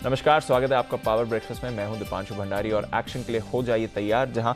नमस्कार, स्वागत है आपका पावर ब्रेकफास्ट में। मैं हूं दीपांशु भंडारी और एक्शन के लिए हो जाइए तैयार, जहां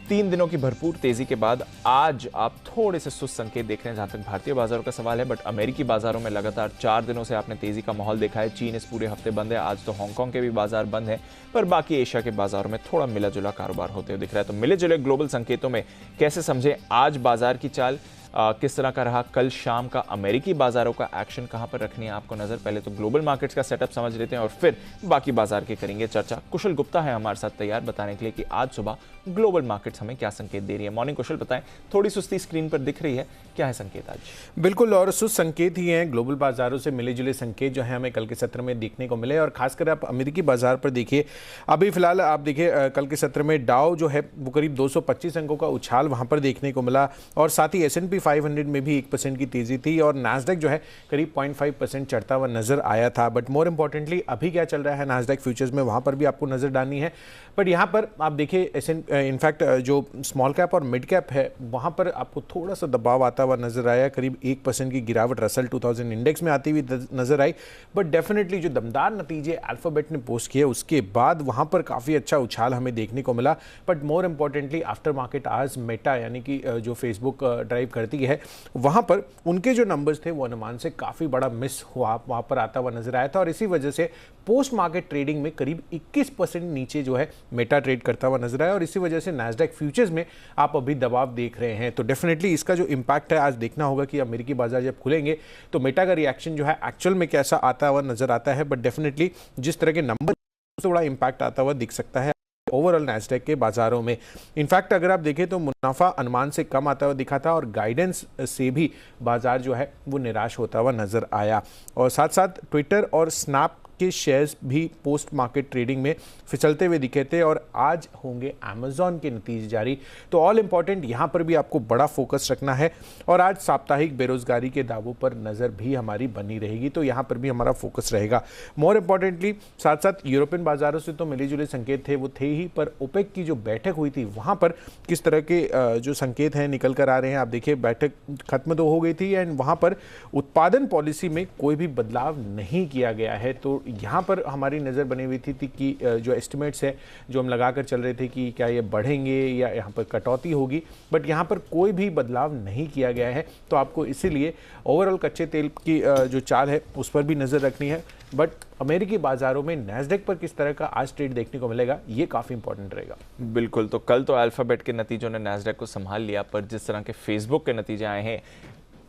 3 दिनों की भरपूर तेजी के बाद आज आप थोड़े से सुस्त संकेत देख रहे हैं जहां तक भारतीय बाजारों का सवाल है। बट अमेरिकी बाजारों में लगातार 4 दिनों से आपने तेजी का माहौल देखा है। चीन इस पूरे हफ्ते बंद है, आज तो हांगकांग के भी बाजार बंद है, पर बाकी एशिया के बाजारों में थोड़ा मिला जुला कारोबार होते हुए दिख रहा है। तो मिले जुले ग्लोबल संकेतों में कैसे समझें आज बाजार की चाल, किस तरह का रहा कल शाम का अमेरिकी बाजारों का एक्शन, कहां पर रखनी है आपको नजर। पहले तो ग्लोबल मार्केट्स का सेटअप समझ लेते हैं और फिर बाकी बाजार की करेंगे चर्चा। कुशल गुप्ता है हमारे साथ तैयार बताने के लिए कि आज सुबह ग्लोबल मार्केट्स हमें क्या संकेत दे रही है। मॉर्निंग कुशल, बताएं, थोड़ी सुस्ती स्क्रीन पर दिख रही है, क्या है संकेत आज? बिल्कुल, और सुस्त संकेत ही हैं। ग्लोबल बाजारों से मिले जुले संकेत जो है हमें कल के सत्र में देखने को मिले, और खासकर आप अमेरिकी बाजार पर देखिए। अभी फिलहाल आप देखिए कल के सत्र में डाउ जो है वो करीब 225 अंकों का उछाल वहां पर देखने को मिला, और साथ ही S&P 500 में भी 1% की तेजी थी, और नास्डैक जो है करीब 0.5% चढ़ता हुआ नजर आया था। बट मोर इंपॉर्टेंटली अभी क्या चल रहा है नास्डैक फ्यूचर्स में, वहां पर भी आपको नजर डालनी है। बट यहाँ पर आप देखिए इनफैक्ट जो स्मॉल कैप और मिड कैप है वहां पर आपको थोड़ा सा दबाव आता हुआ नजर आया। करीब 1% की गिरावट रसल 2000 इंडेक्स में आती हुई नजर आई। बट डेफिनेटली जो दमदार नतीजे अल्फाबेट ने पोस्ट किए उसके बाद वहां पर काफी अच्छा उछाल हमें देखने को मिला। But more importantly after market आज मेटा यानी कि जो फेसबुक ड्राइव करती है, वहां पर उनके जो नंबर्स थे वो अनुमान से काफी बड़ा मिस हुआ, वहां पर आता हुआ नजर आया था, और इसी वजह से पोस्ट मार्केट ट्रेडिंग में करीब 21% नीचे जो है मेटा ट्रेड करता हुआ नजर आया, और इसी वजह से नास्डैक फ्यूचर्स में आप अभी दबाव देख रहे हैं। तो डेफिनेटली इसका जो इंपैक्ट है आज देखना होगा कि अमेरिकी बाजार जब खुलेंगे तो मेटा का रिएक्शन जो है एक्चुअल में कैसा आता हुआ नजर आता है। बट डेफिनेटली जिस तरह के नंबर से बड़ा इंपैक्ट आता हुआ दिख सकता है ओवरऑल नास्डैक के बाजारों में। इनफैक्ट अगर आप देखें तो मुनाफा अनुमान से कम आता हुआ दिखा था, और गाइडेंस से भी बाजार जो है वो निराश होता हुआ नजर आया। और साथ साथ ट्विटर और स्नैप के शेयर्स भी पोस्ट मार्केट ट्रेडिंग में फिसलते हुए दिखे थे, और आज होंगे अमेजॉन के नतीजे जारी। तो ऑल इंपॉर्टेंट यहाँ पर भी आपको बड़ा फोकस रखना है, और आज साप्ताहिक बेरोजगारी के दावों पर नज़र भी हमारी बनी रहेगी, तो यहाँ पर भी हमारा फोकस रहेगा। मोर इंपॉर्टेंटली साथ साथ यूरोपियन बाजारों से तो मिले जुले संकेत थे वो थे ही, पर ओपेक की जो बैठक हुई थी वहाँ पर किस तरह के जो संकेत हैं निकल कर आ रहे हैं। आप देखिए बैठक खत्म तो हो गई थी, एंड वहाँ पर उत्पादन पॉलिसी में कोई भी बदलाव नहीं किया गया है। तो यहाँ पर हमारी नज़र बनी हुई थी कि जो एस्टिमेट्स है जो हम लगा कर चल रहे थे कि क्या ये बढ़ेंगे या यहाँ पर कटौती होगी, बट यहाँ पर कोई भी बदलाव नहीं किया गया है। तो आपको इसीलिए ओवरऑल कच्चे तेल की जो चाल है उस पर भी नज़र रखनी है। बट अमेरिकी बाजारों में नास्डैक पर किस तरह का आज ट्रेड देखने को मिलेगा ये काफ़ी इंपॉर्टेंट रहेगा। बिल्कुल, तो कल तो अल्फाबेट के नतीजों ने नास्डैक को संभाल लिया, पर जिस तरह के फेसबुक के नतीजे आए हैं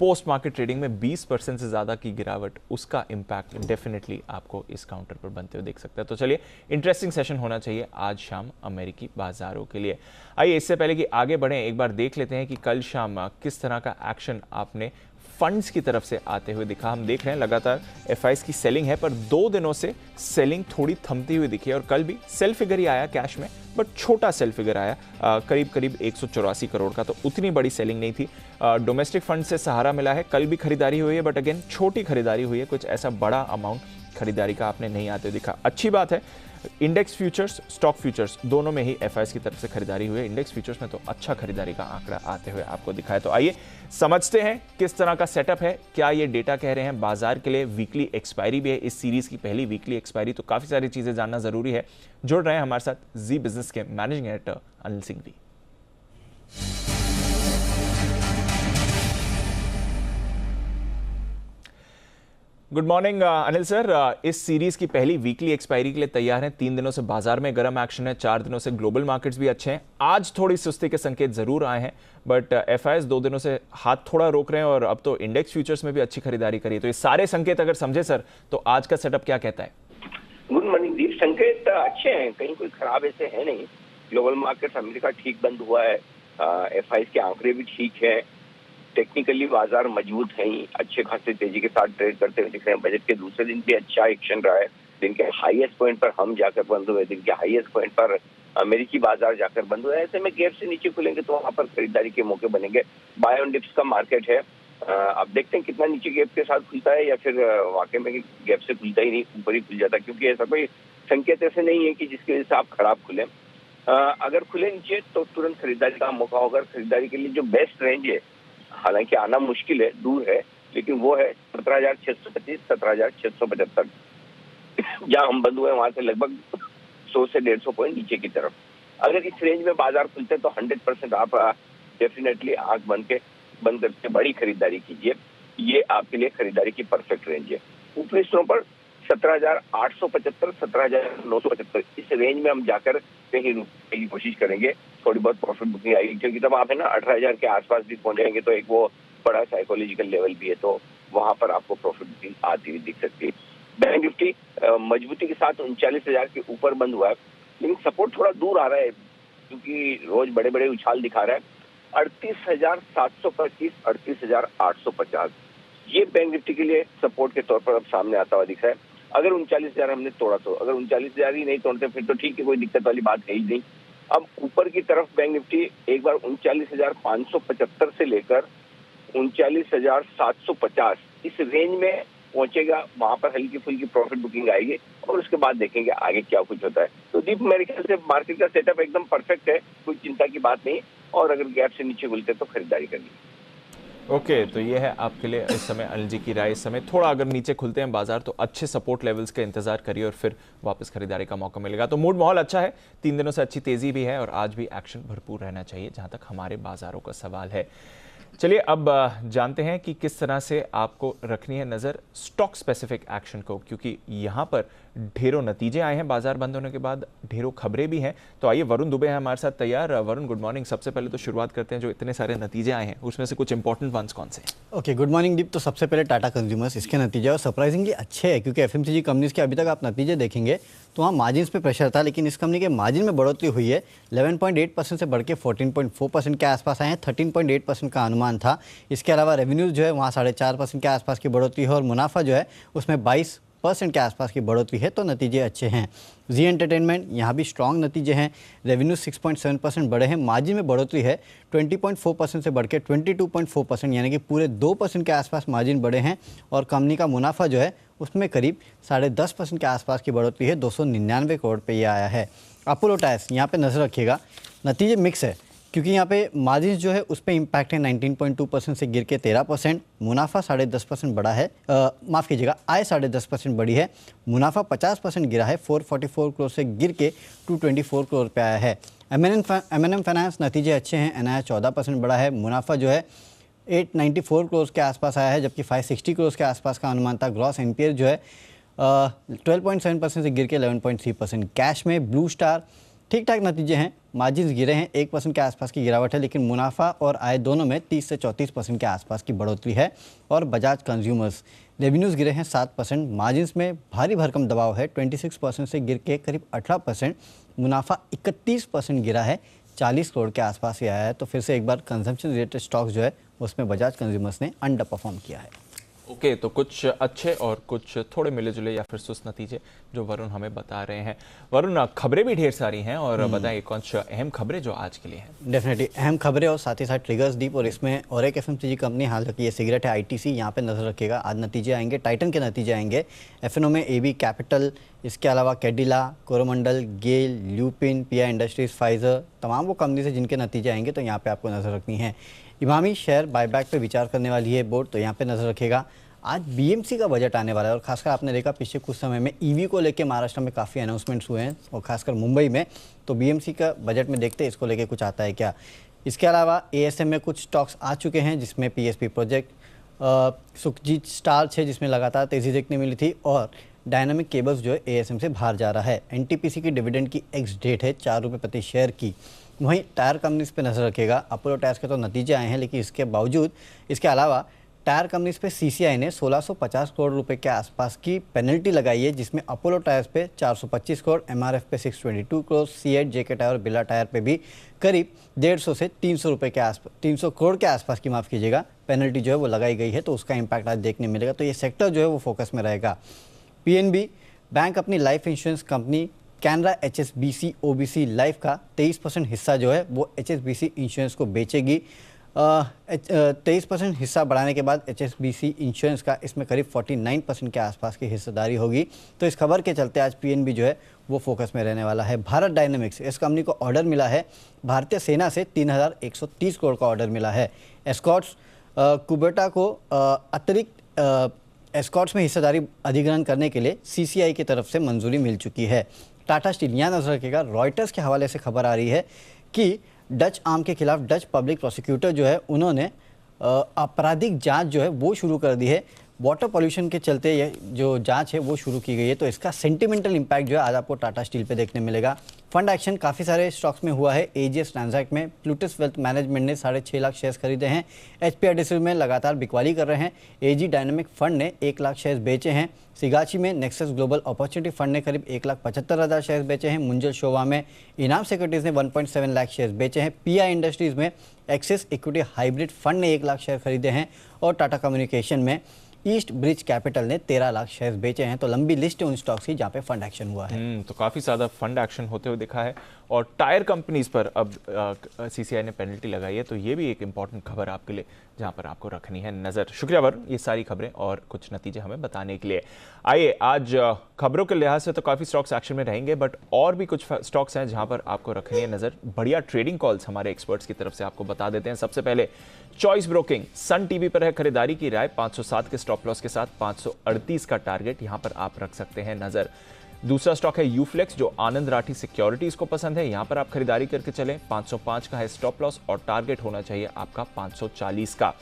पोस्ट मार्केट ट्रेडिंग में 20% से ज़्यादा की गिरावट, उसका इंपैक्ट डेफिनेटली आपको इस काउंटर पर बनते हुए देख सकता है। तो चलिए, इंटरेस्टिंग सेशन होना चाहिए आज शाम अमेरिकी बाजारों के लिए। आइए इससे पहले कि आगे बढ़ें एक बार देख लेते हैं कि कल शाम किस तरह का एक्शन आपने फंड्स की तरफ से आते हुए दिखा। हम देख रहे हैं लगातार एफआईज की सेलिंग है, पर 2 दिनों से सेलिंग थोड़ी थमती हुई दिखी है, और कल भी सेल फिगर ही आया कैश में, बट छोटा सेल फिगर आया करीब 184 करोड़ का, तो उतनी बड़ी सेलिंग नहीं थी। डोमेस्टिक फंड से सहारा मिला है, कल भी खरीदारी हुई है, बट अगेन छोटी खरीदारी हुई है, कुछ ऐसा बड़ा अमाउंट खरीदारी का आपने नहीं आते दिखा। अच्छी बात है, इंडेक्स फ्यूचर्स स्टॉक फ्यूचर्स दोनों में ही एफआईएस की तरफ से खरीदारी हुई है। इंडेक्स फ्यूचर्स में तो अच्छा खरीदारी का आंकड़ा आते हुए आपको दिखा है। तो आइए समझते हैं किस तरह का सेटअप है, क्या ये डेटा कह रहे हैं। बाजार के लिए वीकली एक्सपायरी भी है, इस सीरीज की पहली वीकली एक्सपायरी, तो काफी सारी चीजें जानना जरूरी है। जुड़ रहे हैं हमारे साथ जी बिजनेस के managing director Anil Singhvi. Good morning Anil sir, इस सीरीज की पहली वीकली एक्सपायरी के लिए तैयार हैं। 3 दिनों से बाजार में गर्म एक्शन है, 4 दिनों से ग्लोबल मार्केट्स भी अच्छे हैं। आज थोड़ी सुस्ती के संकेत जरूर आए हैं, बट एफआईएस 2 दिनों से हाथ थोड़ा रोक रहे हैं, और अब तो इंडेक्स फ्यूचर्स में भी अच्छी खरीदारी करी है। तो ये सारे संकेत अगर समझे सर, तो आज का सेटअप क्या कहता है? गुड मॉर्निंग दीप, संकेत अच्छे हैं, कहीं कोई खराब ऐसे है नहीं। ग्लोबल मार्केट अमेरिका ठीक बंद हुआ है, एफआईएस के आंकड़े भी ठीक है, टेक्निकली बाजार मजबूत है ही, अच्छे खासे तेजी के साथ ट्रेड करते हुए दिख रहे हैं। बजट के दूसरे दिन भी अच्छा एक्शन रहा है, दिन के हाईएस्ट पॉइंट पर हम जाकर बंद हुए, दिन के हाईएस्ट पॉइंट पर अमेरिकी बाजार जाकर बंद हुए। ऐसे में गैप से नीचे खुलेंगे तो वहां पर खरीदारी के मौके बनेंगे। बाय ऑन डिप्स का मार्केट है, अब देखते हैं कितना नीचे गैप के साथ खुलता है, या फिर वाकई में गैप से खुलता ही नहीं, ऊपर ही खुल जाता, क्योंकि ऐसा कोई संकेत ऐसे नहीं है कि जिसकी वजह से आप खराब खुले। अगर खुले नीचे तो तुरंत खरीदारी का मौका होगा। खरीदारी के लिए जो बेस्ट रेंज है, हालांकि आना मुश्किल है, दूर है, लेकिन वो है 17,625 17,675। जहां हम बंद हुए वहां से लगभग 100 से 150 पॉइंट नीचे की तरफ। अगर इस रेंज में बाजार खुलते तो 100% आप डेफिनेटली आंख बंद करके बड़ी खरीदारी कीजिए। ये आपके लिए खरीदारी की परफेक्ट रेंज है। ऊपरी स्तरों पर 17,875, 17,975 इस रेंज में हम जाकर कहीं रुकने की कोशिश करेंगे। थोड़ी बहुत प्रॉफिट बुकिंग आएगी, क्योंकि तब आप है ना 18,000 के आसपास भी पहुंच जाएंगे तो एक वो बड़ा साइकोलॉजिकल लेवल भी है, तो वहां पर आपको प्रॉफिट बुकिंग आती हुई दिख सकती है। बैंक निफ्टी मजबूती के साथ 39,000 के ऊपर बंद हुआ है, लेकिन सपोर्ट थोड़ा दूर आ रहा है क्योंकि रोज बड़े बड़े उछाल दिखा रहा है। 38,725, 38,850 ये बैंक निफ्टी के लिए सपोर्ट के तौर पर अब सामने आता हुआ दिख रहा है। अगर 39,000 हमने तोड़ा तो, अगर 39,000 ही नहीं तोड़ते फिर तो ठीक है, कोई दिक्कत वाली बात है ही नहीं। अब ऊपर की तरफ बैंक निफ्टी एक बार 39,575 से लेकर 39,750 इस रेंज में पहुंचेगा, वहां पर हल्की फुल्की प्रॉफिट बुकिंग आएगी और उसके बाद देखेंगे आगे क्या कुछ होता है। तो दीप, मेरे ख्याल से मार्केट का सेटअप एकदम परफेक्ट है, कोई चिंता की बात नहीं, और अगर गैप से नीचे खुलते तो खरीदारी करनी। ओके, तो ये है आपके लिए इस समय अनिल जी की राय। इस समय थोड़ा अगर नीचे खुलते हैं बाजार तो अच्छे सपोर्ट लेवल्स का इंतजार करिए और फिर वापस खरीदारी का मौका मिलेगा। तो मूड माहौल अच्छा है, 3 दिनों से अच्छी तेजी भी है और आज भी एक्शन भरपूर रहना चाहिए जहां तक हमारे बाजारों का सवाल है। चलिए अब जानते हैं कि किस तरह से आपको रखनी है नज़र स्टॉक स्पेसिफिक एक्शन को, क्योंकि यहाँ पर ढेरों नतीजे आए हैं बाजार बंद होने के बाद, ढेरों खबरें भी हैं। तो आइए, वरुण दुबे हैं हमारे साथ तैयार। Varun, good morning. सबसे पहले तो शुरुआत करते हैं, जो इतने सारे नतीजे आए हैं उसमें से कुछ इंपॉर्टेंट वंस कौन से? ओके, गुड मॉर्निंग दीप। तो सबसे पहले टाटा कंज्यूमर्स, इसके नतीजे और सरप्राइजिंगली अच्छे हैं, क्योंकि एफएमसीजी कंपनीज के अभी तक आप नतीजे देखेंगे तो वहाँ मार्जिन्स पे प्रेशर था, लेकिन इस कंपनी के मार्जिन में बढ़ोतरी हुई है। 11.8% से बढ़ के 14.4% के आसपास आए हैं। 13.8% का अनुमान था। इसके अलावा रेवेन्यूज जो है वहाँ 4.5% के आसपास की बढ़ोतरी है और मुनाफा जो है उसमें 22% के आसपास की बढ़ोतरी है। तो नतीजे अच्छे हैं। जी एंटरटेनमेंट, यहाँ भी स्ट्रॉन्ग नतीजे हैं। रेवेन्यू 6.7% बढ़े हैं। मार्जिन में बढ़ोतरी है 20.4% से बढ़ के 22.4%, यानी कि पूरे 2% के आसपास मार्जिन बढ़े हैं। और कंपनी का मुनाफा जो है उसमें करीब 10.5% के आसपास की बढ़ोतरी है। 299 करोड़ पे ये आया है। अपोलो टायर्स, यहाँ पे नज़र रखिएगा, नतीजे मिक्स है, क्योंकि यहाँ पे मार्जिन जो है उस पर इम्पैक्ट है। 19.2% से गिर के 13%। मुनाफा 10.5% बढ़ा है, माफ़ कीजिएगा, आय 10.5% बढ़ी है। मुनाफा 50% गिरा है, 444 करोड़ से गिर के 224 करोड़ पे आया है। M&M फाइनेंस, नतीजे अच्छे हैं। NII 14% बढ़ा है। मुनाफा जो है 894 करोड़ के आसपास आया है, जबकि 560 करोड़ के आसपास का अनुमान था। ग्रॉस NPL जो है 12.7% से गिर के 11.3%। कैश में ब्लू स्टार, ठीक ठाक नतीजे हैं। मार्जिन्स गिरे हैं, 1% के आसपास की गिरावट है, लेकिन मुनाफा और आय दोनों में 30 से 34% के आसपास की बढ़ोतरी है। और बजाज कंज्यूमर्स, रेवेन्यूज़ गिरे हैं 7%। मार्जिन्स में भारी भरकम दबाव है, 26% से गिर के करीब 18%। मुनाफा 31% गिरा है, 40 करोड़ के आसपास ही आया है। तो फिर से एक बार कंजम्पशन रिलेटेड स्टॉक्स जो है उसमें बजाज कंज्यूमर्स ने अंडर परफॉर्म किया है। ओके, तो कुछ अच्छे और कुछ थोड़े मिले जुले या फिर सुस्त नतीजे जो वरुण हमें बता रहे हैं। वरुण, खबरें भी ढेर सारी हैं और बताइए कुछ अहम खबरें जो आज के लिए हैं। डेफिनेटली अहम खबरें और साथ ही साथ ट्रिगर्स दीप, और इसमें और एक एफएमसीजी कंपनी हाल रखी है, सिगरेट है ITC, यहाँ पे नजर रखिएगा। आज नतीजे आएंगे, टाइटन के नतीजे आएंगे। FNO में AB कैपिटल, इसके अलावा कैडिला, कोरोमंडल, गेल, ल्यूपिन, PI इंडस्ट्रीज, फाइजर, तमाम वो कंपनी से जिनके नतीजे आएंगे तो यहाँ पे आपको नजर रखनी है। इमामी शेयर बायबैक पे विचार करने वाली है बोर्ड, तो यहाँ पे नजर रखेगा। आज BMC का बजट आने वाला है और खासकर आपने देखा पिछले कुछ समय में EV को लेके महाराष्ट्र में काफ़ी अनाउंसमेंट्स हुए हैं और खासकर मुंबई में। तो BMC का बजट में देखते हैं इसको लेके कुछ आता है क्या। इसके अलावा ASM में कुछ स्टॉक्स आ चुके हैं, जिसमें PSP प्रोजेक्ट, सुखजीत स्टार्च है जिसमें लगातार तेज़ी देखने मिली थी, और डायनामिक केबल्स जो है ASM से बाहर जा रहा है। NTPC की डिविडेंड की एक्स डेट है 4 रुपये प्रति शेयर की। वहीं टायर कंपनीज पे नजर रखेगा। अपोलो टायर्स के तो नतीजे आए हैं, लेकिन इसके बावजूद इसके अलावा टायर कंपनीज पे CCI ने 1650 करोड़ रुपए के आसपास की पेनल्टी लगाई है, जिसमें अपोलो टायर्स पे 425 करोड़, MRF पे 622 करोड़, C8, JK टायर और बिरला टायर पे भी करीब 150 से 300 रुपए के आसपास, 300 करोड़ के आसपास की, माफ़ कीजिएगा, पेनल्टी जो है वो लगाई गई है। तो उसका इम्पैक्ट आज देखने मिलेगा। तो ये सेक्टर जो है वो फोकस में रहेगा। PNB बैंक अपनी life insurance company Canara HSBC OBC life का 23% हिस्सा जो है वो HSBC इंश्योरेंस को बेचेगी। 23% हिस्सा बढ़ाने के बाद HSBC इंश्योरेंस का इसमें करीब 49% के आसपास की हिस्सेदारी होगी। तो इस खबर के चलते आज PNB जो है वो फोकस में रहने वाला है। भारत डायनेमिक्स, इस कंपनी को ऑर्डर मिला है भारतीय सेना से 3130 करोड़ का ऑर्डर मिला है। एस्कॉर्ट्स कुबेटा को अतिरिक्त एस्कॉर्ट्स में हिस्सेदारी अधिग्रहण करने के लिए CCI की तरफ से मंजूरी मिल चुकी है। टाटा स्टील यहाँ नजर रखेगा, रॉयटर्स के हवाले से खबर आ रही है कि डच आर्म के खिलाफ डच पब्लिक प्रोसिक्यूटर जो है उन्होंने आपराधिक जांच जो है वो शुरू कर दी है। वाटर पॉल्यूशन के चलते ये जो जांच है वो शुरू की गई है, तो इसका सेंटिमेंटल इम्पैक्ट जो है आज आपको टाटा स्टील पे देखने मिलेगा। फंड एक्शन काफ़ी सारे स्टॉक्स में हुआ है। AGS ट्रांजैक्ट में प्लूटस वेल्थ मैनेजमेंट ने 6.5 लाख शेयर्स खरीदे हैं। HPRDC में लगातार बिकवाली कर रहे हैं। AG डायनामिक फंड ने 1 लाख शेयर्स बेचे हैं। सिगाची में नेक्सस ग्लोबल अपॉर्चुनिटी फंड ने करीब 1,75,000 शेयर्स बेचे हैं। मुंजल शोभा में इनाम सिक्योरिटीज़ ने 1.7 लाख शेयर्स बेचे हैं। PI इंडस्ट्रीज़ में एक्सिस इक्विटी हाइब्रिड फंड ने 1 लाख शेयर खरीदे हैं। और टाटा कम्युनिकेशन में ईस्ट ब्रिज कैपिटल ने 13 लाख शेयर्स बेचे हैं। तो लंबी लिस्ट है उन स्टॉक्स की जहाँ पे फंड एक्शन हुआ है। तो काफ़ी ज़्यादा फंड एक्शन होते हुए दिखा है और टायर कंपनीज पर अब CCI ने पेनल्टी लगाई है, तो ये भी एक इंपॉर्टेंट खबर आपके लिए जहाँ पर आपको रखनी है नज़र। शुक्रिया वर, ये सारी खबरें और कुछ नतीजे हमें बताने के लिए। आइए, आज खबरों के लिहाज से तो काफ़ी स्टॉक्स एक्शन में रहेंगे, बट और भी कुछ स्टॉक्स हैं जहाँ पर आपको रखनी है नज़र। बढ़िया ट्रेडिंग कॉल्स हमारे एक्सपर्ट्स की तरफ से आपको बता देते हैं। सबसे पहले चॉइस ब्रोकिंग, सन टीवी पर है खरीदारी की राय, 507 के स्टॉप लॉस के साथ 538 का टारगेट यहां पर आप रख सकते हैं नजर। दूसरा स्टॉक है यूफ्लेक्स, जो आनंद राठी सिक्योरिटीज को पसंद है, यहां पर आप खरीदारी करके चलें। 505 का है स्टॉप लॉस और टारगेट होना चाहिए आपका 540 का।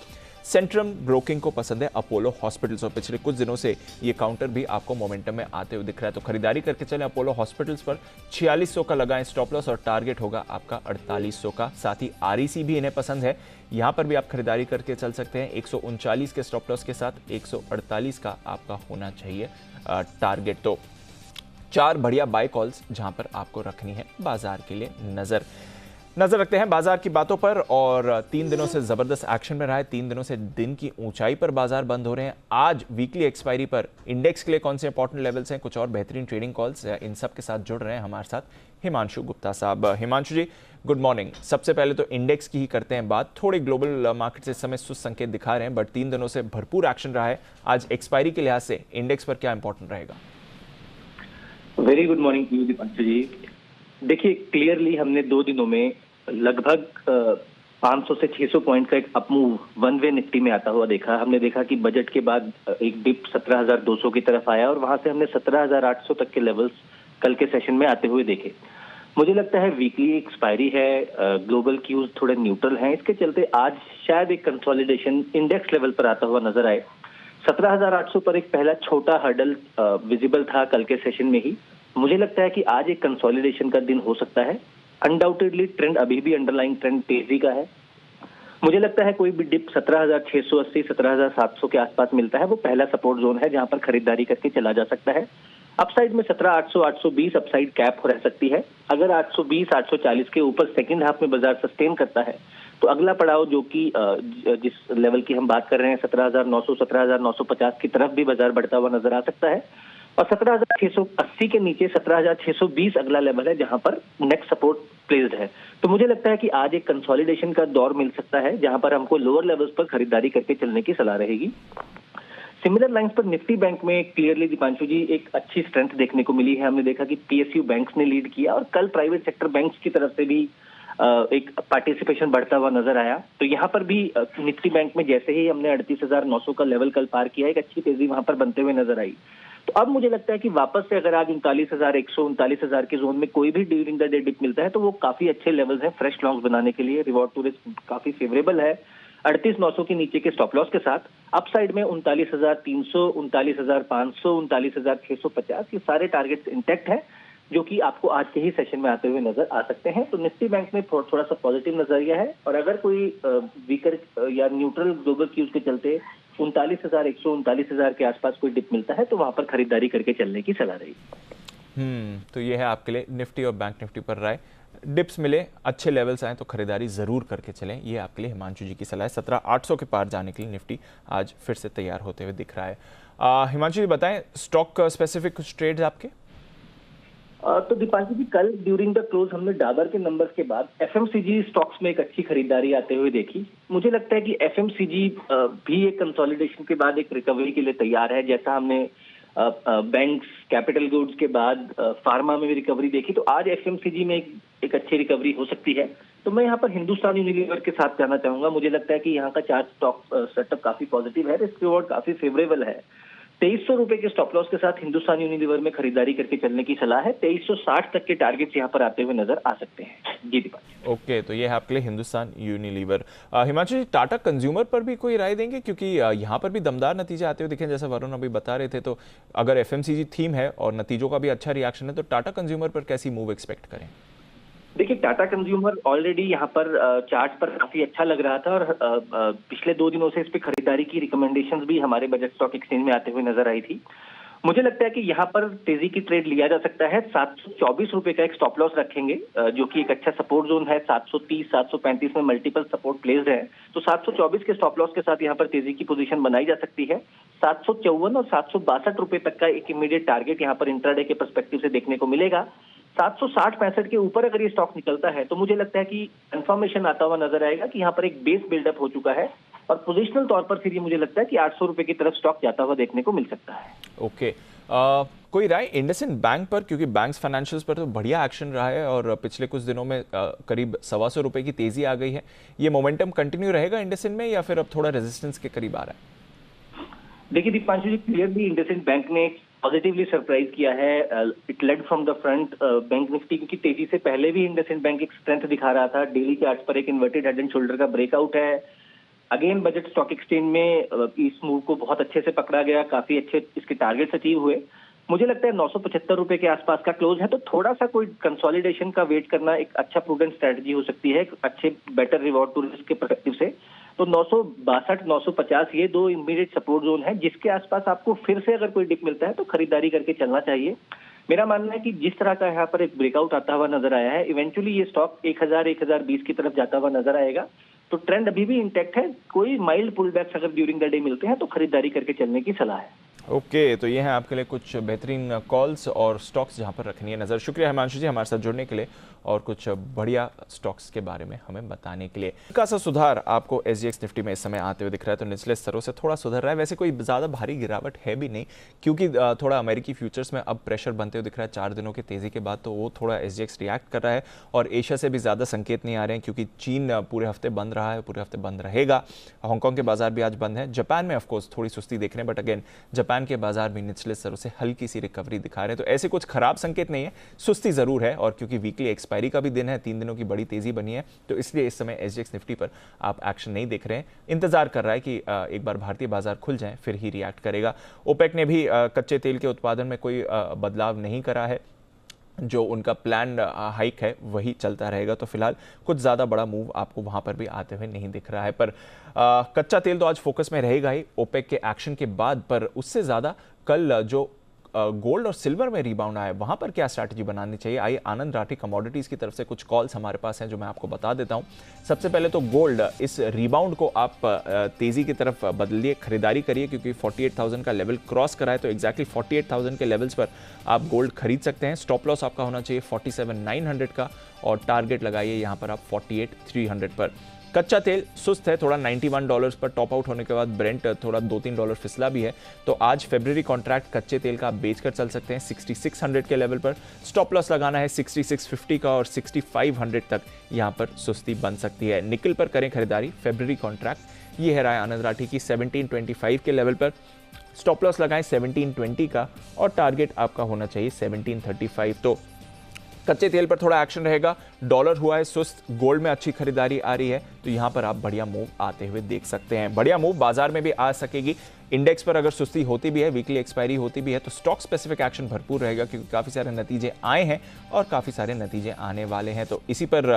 सेंट्रम ब्रोकिंग को पसंद है अपोलो हॉस्पिटल्स, और पिछले कुछ दिनों से ये काउंटर भी आपको मोमेंटम में आते हुए दिख रहा है, तो खरीदारी करके चलें अपोलो हॉस्पिटल्स पर। 4600 का लगाएं स्टॉप लॉस और टारगेट होगा आपका 4800 का। साथ ही REC भी इन्हें पसंद है, यहां पर भी आप खरीदारी करके चल सकते हैं। 139 के स्टॉप लॉस के साथ 148 का आपका होना चाहिए टारगेट। तो 4 बढ़िया बाय कॉल्स जहां पर आपको रखनी है बाजार के लिए नजर रखते हैं बाजार की बातों पर। और 3 दिनों से जबरदस्त एक्शन में रहा है, 3 दिनों से दिन की ऊंचाई पर बाजार बंद हो रहे हैं। आज वीकली एक्सपायरी पर इंडेक्स के लिए कौन से इंपॉर्टेंट लेवल्स हैं, कुछ और बेहतरीन ट्रेडिंग कॉल्स, इन सब के साथ जुड़ रहे हैं हमारे साथ हिमांशु गुप्ता साहब। हिमांशु जी, गुड मॉर्निंग। सबसे पहले तो इंडेक्स की ही करते हैं बात। थोड़े ग्लोबल मार्केट से इस समय सुस्त संकेत दिखा रहे हैं, बट 3 दिनों से भरपूर एक्शन रहा है। आज एक्सपायरी के लिहाज से इंडेक्स पर क्या इंपॉर्टेंट रहेगा? Very good morning to you Deepanshu ji. देखिए, क्लियरली हमने 2 दिनों में लगभग 500 से 600 पॉइंट का एक अपमूव वन वे निफ्टी में आता हुआ देखा। हमने देखा कि बजट के बाद एक डिप 17,200 की तरफ आया और वहां से हमने 17,800 तक के लेवल्स कल के सेशन में आते हुए देखे। मुझे लगता है वीकली एक्सपायरी है, ग्लोबल क्यूज थोड़े न्यूट्रल हैं, इसके चलते आज शायद एक कंसोलिडेशन इंडेक्स लेवल पर आता हुआ नजर आए। 17,800 पर एक पहला छोटा हर्डल विजिबल था कल के सेशन में ही। मुझे लगता है कि आज एक कंसोलिडेशन का दिन हो सकता है। अनडाउटेडली ट्रेंड अभी भी अंडरलाइंग ट्रेंड तेजी का है। मुझे लगता है कोई भी डिप 17,680 17,700 के आसपास मिलता है, वो पहला सपोर्ट जोन है जहां पर खरीदारी करके चला जा सकता है। अपसाइड में 17,800 820 अपसाइड कैप रह सकती है। अगर 820 840 के ऊपर सेकंड हाफ में बाजार सस्टेन करता है तो अगला पड़ाव जो कि जिस लेवल की हम बात कर रहे हैं 17,900 17,950 की तरफ भी बाजार बढ़ता हुआ नजर आ सकता है। और 17,680 के नीचे 17,620 अगला लेवल है जहां पर नेक्स्ट सपोर्ट प्लेस्ड है। तो मुझे लगता है कि आज एक कंसोलिडेशन का दौर मिल सकता है जहां पर हमको लोअर लेवल्स पर खरीदारी करके चलने की सलाह रहेगी। सिमिलर लाइंस पर निफ्टी बैंक में क्लियरली दीपांशु जी एक अच्छी स्ट्रेंथ देखने को मिली है। हमने देखा कि PSU बैंक्स ने लीड किया और कल प्राइवेट सेक्टर बैंक्स की तरफ से भी एक पार्टिसिपेशन बढ़ता हुआ नजर आया। तो यहाँ पर भी निफ्टी बैंक में जैसे ही हमने 38,900 का लेवल कल पार किया, एक अच्छी तेजी वहां पर बनते हुए नजर आई। तो अब मुझे लगता है कि वापस से अगर आज 39,100 39,000 के जोन में कोई भी ड्यूरिंग द डे डिप मिलता है तो वो काफी अच्छे लेवल्स हैं फ्रेश लॉन्ग्स बनाने के लिए। रिवॉर्ड टू रिस्क काफी फेवरेबल है 38,900 के नीचे के स्टॉप लॉस के साथ। अपसाइड में 39,300 39,500 39,650 ये सारे टारगेट्स इंटैक्ट है जो कि आपको आज के ही सेशन में आते हुए नजर आ सकते हैं। तो निफ्टी बैंक में थोड़ा सा पॉजिटिव नजरिया है और अगर कोई वीकर या न्यूट्रल ग्लोबल क्यूज के चलते 39,100 39,000 के आसपास कोई डिप मिलता है तो वहां पर खरीदारी करके चलने की सलाह रहेगी। तो ये है आपके लिए निफ्टी और बैंक निफ्टी पर राय। डिप्स मिले, अच्छे लेवल्स आए तो खरीदारी जरूर करके चलें, ये आपके लिए हिमांशु जी की सलाह है। 17,800 के पार जाने के लिए निफ्टी आज फिर से तैयार होते हुए दिख रहा है। हिमांशु जी बताएं, स्टॉक स्पेसिफिक कुछ ट्रेड्स आपके? तो दीपांशु जी, कल ड्यूरिंग द क्लोज हमने डाबर के नंबर्स के बाद FMCG स्टॉक्स में एक अच्छी खरीदारी आते हुए देखी। मुझे लगता है कि FMCG भी एक कंसोलिडेशन के बाद एक रिकवरी के लिए तैयार है। जैसा हमने बैंक्स कैपिटल गुड्स के बाद फार्मा में भी रिकवरी देखी, तो आज FMCG में एक अच्छी रिकवरी हो सकती है। तो मैं यहाँ पर हिंदुस्तान यूनिलीवर के साथ जाना चाहूंगा। मुझे लगता है कि यहाँ का चार्ट स्टॉक सेटअप काफी पॉजिटिव है, रिस्क रिवॉर्ड काफी फेवरेबल है। 2300 के स्टॉप लॉस के साथ हिंदुस्तान यूनिलीवर में खरीदारी करके चलने की सलाह है। 2360 तक के टारगेट्स यहाँ पर आते हुए नजर आ सकते हैं। जी दीपक। ओके, तो ये है आपके लिए हिंदुस्तान यूनिलीवर। हिमांशु जी, टाटा कंज्यूमर पर भी कोई राय देंगे, क्योंकि यहाँ पर भी दमदार नतीजे आते हुए दिखे, जैसे वरुण अभी बता रहे थे। तो अगर एफएमसीजी थीम है और नतीजों का भी अच्छा रिएक्शन है, तो टाटा कंज्यूमर पर कैसी मूव एक्सपेक्ट करें? देखिए, टाटा कंज्यूमर ऑलरेडी यहाँ पर चार्ट पर काफी अच्छा लग रहा था, और पिछले 2 दिनों से इस पे खरीदारी की रिकमेंडेशंस भी हमारे बजट स्टॉक एक्सचेंज में आते हुए नजर आई थी। मुझे लगता है कि यहाँ पर तेजी की ट्रेड लिया जा सकता है। 724 रुपए का एक स्टॉप लॉस रखेंगे, जो कि एक अच्छा सपोर्ट जोन है। 730, 735 में मल्टीपल सपोर्ट प्लेस्ड है, तो 724 के स्टॉप लॉस के साथ यहाँ पर तेजी की पोजीशन बनाई जा सकती है। 754 और 762 रुपए तक का एक इमीडिएट टारगेट यहाँ पर इंट्राडे के पर्सपेक्टिव से देखने को मिलेगा। 760-65 के ऊपर अगर ये स्टॉक निकलता है तो मुझे लगता है कि कंफर्मेशन आता हुआ नजर आएगा कि यहाँ पर एक बेस बिल्डअप हो चुका है, और पोजिशनल तौर पर फिर ये मुझे लगता है कि 800 रुपए की तरफ स्टॉक जाता हुआ देखने को मिल सकता है। ओके, कोई राय इंडसइंड बैंक पर, क्योंकि बैंक्स फाइनेंशियल्स पर तो बढ़िया एक्शन रहा है और पिछले कुछ दिनों में करीब 125 रुपए की तेजी आ गई है। ये मोमेंटम कंटिन्यू रहेगा इंडसइंड में, या फिर अब थोड़ा रेजिस्टेंस के करीब आ रहा है? देखिए Deepanshu ji, clearly IndusInd bank ने पॉजिटिवली सरप्राइज किया है। It led from the front. Bank Nifty की तेजी से पहले भी इंडसइंड बैंक एक स्ट्रेंथ दिखा रहा था। डेली चार्ट पर एक इन्वर्टेड हेड एंड शोल्डर का ब्रेकआउट है। अगेन बजट स्टॉक एक्सचेंज में इस मूव को बहुत अच्छे से पकड़ा गया, काफी अच्छे इसके टारगेट्स अचीव हुए। मुझे लगता है 975 रुपए के आसपास का क्लोज है, तो थोड़ा सा कोई कंसोलिडेशन का वेट करना एक अच्छा प्रूडेंट स्ट्रेटजी हो सकती है, अच्छे बेटर रिवॉर्ड टू रिस्क के पर्सपेक्टिव से। तो 962, 950 ये 2 इमीडिएट सपोर्ट जोन है, जिसके आसपास आपको फिर से अगर कोई डिप मिलता है तो खरीदारी करके चलना चाहिए। मेरा मानना है कि जिस तरह का यहाँ पर एक ब्रेकआउट आता हुआ नजर आया है, इवेंचुअली ये स्टॉक 1000, 1020 की तरफ जाता हुआ नजर आएगा। तो ट्रेंड अभी भी इंटैक्ट है। कोई माइल्ड पुल बैक्स अगर ड्यूरिंग द डे मिलते हैं तो खरीदारी करके चलने की सलाह है। ओके, तो ये है आपके लिए कुछ बेहतरीन कॉल्स और स्टॉक्स जहां पर रखनी है नज़र। शुक्रिया हिमांशु जी हमारे साथ जुड़ने के लिए और कुछ बढ़िया स्टॉक्स के बारे में हमें बताने के लिए। हल्का सा सुधार आपको एसजीएक्स निफ्टी में इस समय आते हुए दिख रहा है, तो निचले स्तरों से थोड़ा सुधर रहा है। वैसे कोई ज़्यादा भारी गिरावट है भी नहीं, क्योंकि थोड़ा अमेरिकी फ्यूचर्स में अब प्रेशर बनते हुए दिख रहा है 4 दिनों की तेज़ी के बाद, तो वो थोड़ा एसजीएक्स रिएक्ट कर रहा है। और एशिया से भी ज़्यादा संकेत नहीं आ रहे हैं, क्योंकि चीन पूरे हफ्ते बंद रहा है, पूरे हफ्ते बंद रहेगा। हांगकांग के बाजार भी आज बंद है। जापान में ऑफकोर्स थोड़ी सुस्ती देख रहे हैं, बट अगेन जापान के बाजार भी निचले स्तरों से हल्की सी रिकवरी दिखा रहे हैं। तो ऐसे कुछ खराब संकेत नहीं है, सुस्ती जरूर है। और क्योंकि वीकली एक्सपायरी का भी दिन है, 3 दिनों की बड़ी तेजी बनी है, तो इसलिए इस समय एसजीएक्स निफ्टी पर आप एक्शन नहीं देख रहे हैं। इंतजार कर रहा है कि एक बार भारतीय बाजार खुल जाए फिर ही रिएक्ट करेगा। ओपेक ने भी कच्चे तेल के उत्पादन में कोई बदलाव नहीं करा है, जो उनका प्लान हाइक है वही चलता रहेगा। तो फिलहाल कुछ ज़्यादा बड़ा मूव आपको वहाँ पर भी आते हुए नहीं दिख रहा है। पर कच्चा तेल तो आज फोकस में रहेगा ही ओपेक के एक्शन के बाद, पर उससे ज़्यादा कल जो गोल्ड और सिल्वर में रिबाउंड आया, वहाँ पर क्या स्ट्रैटेजी बनानी चाहिए? आइए आनंद राठी कमोडिटीज़ की तरफ से कुछ कॉल्स हमारे पास हैं जो मैं आपको बता देता हूँ। सबसे पहले तो गोल्ड, इस रिबाउंड को आप तेज़ी की तरफ बदलिए, खरीदारी करिए, क्योंकि 48,000 का लेवल क्रॉस करा है, तो एक्जैक्टली 48,000 के लेवल्स पर आप गोल्ड खरीद सकते हैं। स्टॉप लॉस आपका होना चाहिए 47,900 का, और टारगेट लगाइए यहाँ पर आप 48,300 पर। कच्चा तेल सुस्त है थोड़ा, $91 पर टॉप आउट होने के बाद ब्रेंट थोड़ा $2-3 फिसला भी है, तो आज फेब्रुअरी कॉन्ट्रैक्ट कच्चे तेल का आप बेचकर चल सकते हैं 6600 के लेवल पर। स्टॉप लॉस लगाना है 6650 का, और 6500 तक यहाँ पर सुस्ती बन सकती है। निकल पर करें खरीदारी, फेब्रुअरी कॉन्ट्रैक्ट ये है राय आनंद राठी की 1725 के लेवल पर। स्टॉप लॉस लगाएं 1720 का, और टारगेट आपका होना चाहिए 1735। तो कच्चे तेल पर थोड़ा एक्शन रहेगा। डॉलर हुआ है सुस्त, गोल्ड में अच्छी खरीदारी आ रही है, तो यहां पर आप बढ़िया मूव आते हुए देख सकते हैं। बढ़िया मूव बाजार में भी आ सकेगी। इंडेक्स पर अगर सुस्ती होती भी है, वीकली एक्सपायरी होती भी है, तो स्टॉक स्पेसिफिक एक्शन भरपूर रहेगा, क्योंकि काफी सारे नतीजे आए हैं और काफी सारे नतीजे आने वाले हैं। तो इसी पर